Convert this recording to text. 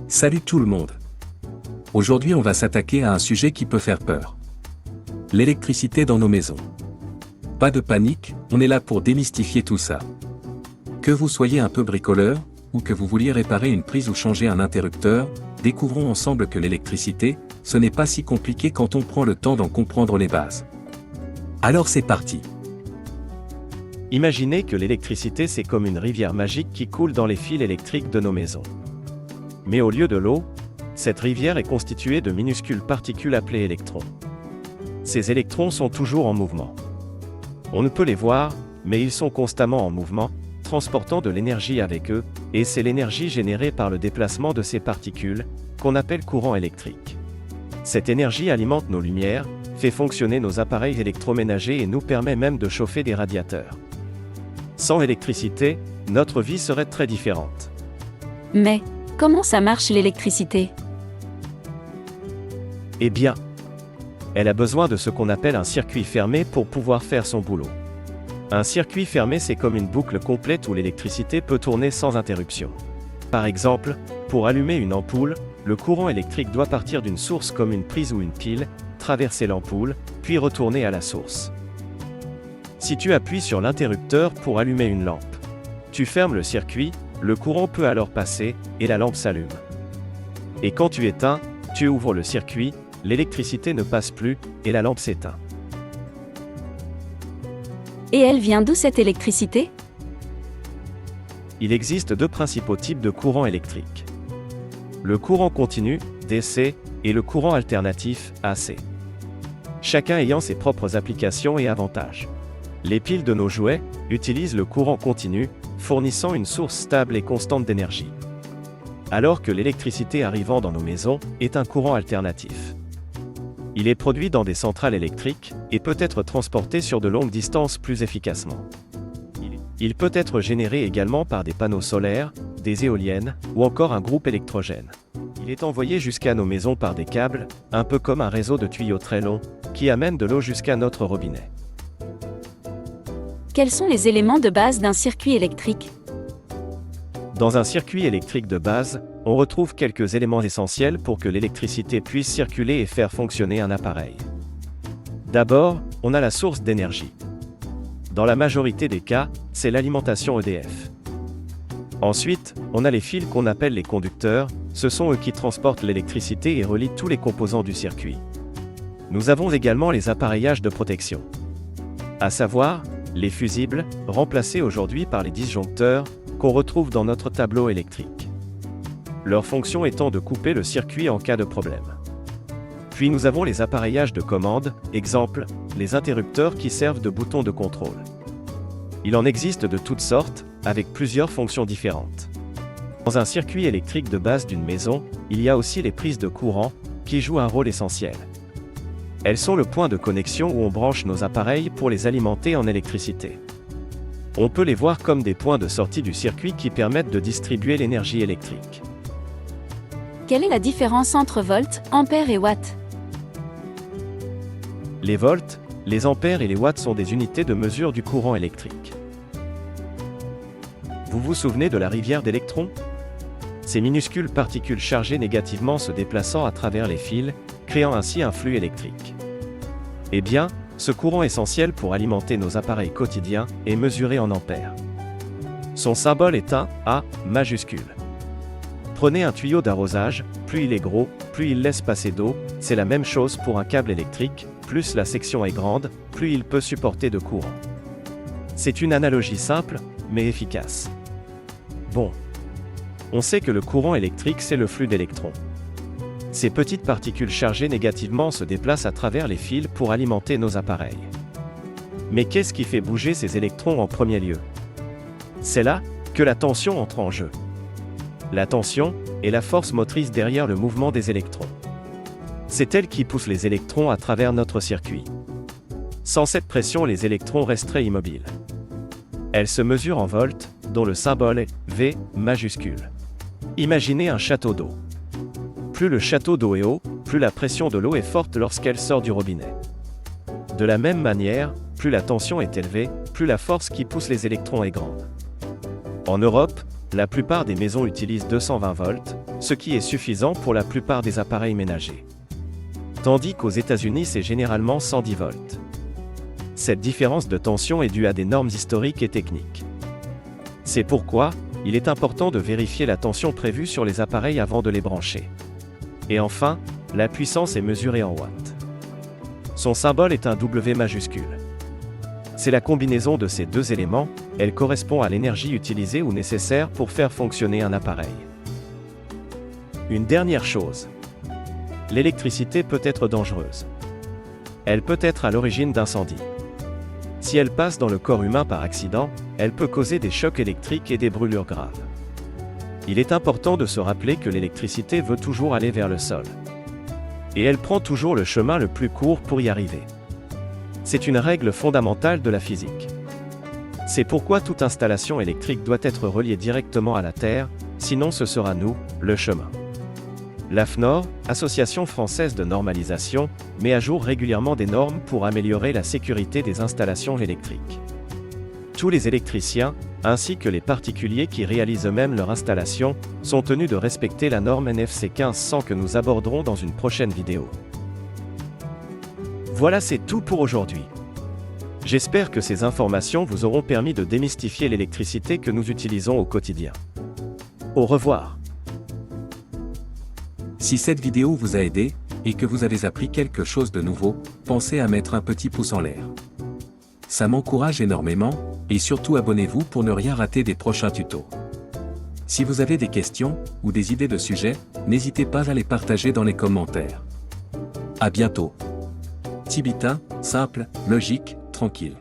Salut tout le monde. Aujourd'hui on va s'attaquer à un sujet qui peut faire peur. L'électricité dans nos maisons. Pas de panique, on est là pour démystifier tout ça. Que vous soyez un peu bricoleur, ou que vous vouliez réparer une prise ou changer un interrupteur, découvrons ensemble que l'électricité, ce n'est pas si compliqué quand on prend le temps d'en comprendre les bases. Alors c'est parti. Imaginez que l'électricité c'est comme une rivière magique qui coule dans les fils électriques de nos maisons. Mais au lieu de l'eau, cette rivière est constituée de minuscules particules appelées électrons. Ces électrons sont toujours en mouvement. On ne peut les voir, mais ils sont constamment en mouvement, transportant de l'énergie avec eux, et c'est l'énergie générée par le déplacement de ces particules, qu'on appelle courant électrique. Cette énergie alimente nos lumières, fait fonctionner nos appareils électroménagers et nous permet même de chauffer des radiateurs. Sans électricité, notre vie serait très différente. Mais, comment ça marche l'électricité ? Eh bien, elle a besoin de ce qu'on appelle un circuit fermé pour pouvoir faire son boulot. Un circuit fermé c'est comme une boucle complète où l'électricité peut tourner sans interruption. Par exemple, pour allumer une ampoule, le courant électrique doit partir d'une source comme une prise ou une pile, traverser l'ampoule, puis retourner à la source. Si tu appuies sur l'interrupteur pour allumer une lampe, tu fermes le circuit, le courant peut alors passer, et la lampe s'allume. Et quand tu éteins, tu ouvres le circuit, l'électricité ne passe plus, et la lampe s'éteint. Et elle vient d'où cette électricité ? Il existe deux principaux types de courant électrique. Le courant continu, DC, et le courant alternatif, AC. Chacun ayant ses propres applications et avantages. Les piles de nos jouets utilisent le courant continu, fournissant une source stable et constante d'énergie. Alors que l'électricité arrivant dans nos maisons est un courant alternatif. Il est produit dans des centrales électriques et peut être transporté sur de longues distances plus efficacement. Il peut être généré également par des panneaux solaires, des éoliennes ou encore un groupe électrogène. Il est envoyé jusqu'à nos maisons par des câbles, un peu comme un réseau de tuyaux très long, qui amène de l'eau jusqu'à notre robinet. Quels sont les éléments de base d'un circuit électrique ? Dans un circuit électrique de base, on retrouve quelques éléments essentiels pour que l'électricité puisse circuler et faire fonctionner un appareil. D'abord, on a la source d'énergie. Dans la majorité des cas, c'est l'alimentation EDF. Ensuite, on a les fils qu'on appelle les conducteurs, ce sont eux qui transportent l'électricité et relient tous les composants du circuit. Nous avons également les appareillages de protection. À savoir, les fusibles, remplacés aujourd'hui par les disjoncteurs, qu'on retrouve dans notre tableau électrique. Leur fonction étant de couper le circuit en cas de problème. Puis nous avons les appareillages de commande, exemple, les interrupteurs qui servent de boutons de contrôle. Il en existe de toutes sortes, avec plusieurs fonctions différentes. Dans un circuit électrique de base d'une maison, il y a aussi les prises de courant, qui jouent un rôle essentiel. Elles sont le point de connexion où on branche nos appareils pour les alimenter en électricité. On peut les voir comme des points de sortie du circuit qui permettent de distribuer l'énergie électrique. Quelle est la différence entre volts, ampères et watts ? Les volts, les ampères et les watts sont des unités de mesure du courant électrique. Vous vous souvenez de la rivière d'électrons ? Ces minuscules particules chargées négativement se déplaçant à travers les fils, créant ainsi un flux électrique. Eh bien, ce courant essentiel pour alimenter nos appareils quotidiens est mesuré en ampères. Son symbole est un A majuscule. Prenez un tuyau d'arrosage, plus il est gros, plus il laisse passer d'eau, c'est la même chose pour un câble électrique, plus la section est grande, plus il peut supporter de courant. C'est une analogie simple, mais efficace. Bon. On sait que le courant électrique c'est le flux d'électrons. Ces petites particules chargées négativement se déplacent à travers les fils pour alimenter nos appareils. Mais qu'est-ce qui fait bouger ces électrons en premier lieu ? C'est là que la tension entre en jeu. La tension est la force motrice derrière le mouvement des électrons. C'est elle qui pousse les électrons à travers notre circuit. Sans cette pression, les électrons resteraient immobiles. Elle se mesure en volts, dont le symbole est V majuscule. Imaginez un château d'eau. Plus le château d'eau est haut, plus la pression de l'eau est forte lorsqu'elle sort du robinet. De la même manière, plus la tension est élevée, plus la force qui pousse les électrons est grande. En Europe, La plupart des maisons utilisent 220 volts, ce qui est suffisant pour la plupart des appareils ménagers. Tandis qu'aux États-Unis c'est généralement 110 volts. Cette différence de tension est due à des normes historiques et techniques. C'est pourquoi, il est important de vérifier la tension prévue sur les appareils avant de les brancher. Et enfin, la puissance est mesurée en watts. Son symbole est un W majuscule. C'est la combinaison de ces deux éléments, elle correspond à l'énergie utilisée ou nécessaire pour faire fonctionner un appareil. Une dernière chose. L'électricité peut être dangereuse. Elle peut être à l'origine d'incendies. Si elle passe dans le corps humain par accident, elle peut causer des chocs électriques et des brûlures graves. Il est important de se rappeler que l'électricité veut toujours aller vers le sol. Et elle prend toujours le chemin le plus court pour y arriver. C'est une règle fondamentale de la physique. C'est pourquoi toute installation électrique doit être reliée directement à la Terre, sinon ce sera nous, le chemin. L'AFNOR, Association française de normalisation, met à jour régulièrement des normes pour améliorer la sécurité des installations électriques. Tous les électriciens, ainsi que les particuliers qui réalisent eux-mêmes leur installation, sont tenus de respecter la norme NFC 1500 que nous aborderons dans une prochaine vidéo. Voilà, c'est tout pour aujourd'hui. J'espère que ces informations vous auront permis de démystifier l'électricité que nous utilisons au quotidien. Au revoir. Si cette vidéo vous a aidé, et que vous avez appris quelque chose de nouveau, pensez à mettre un petit pouce en l'air. Ça m'encourage énormément, et surtout abonnez-vous pour ne rien rater des prochains tutos. Si vous avez des questions, ou des idées de sujets, n'hésitez pas à les partager dans les commentaires. À bientôt. Tibetain, simple, logique, tranquille.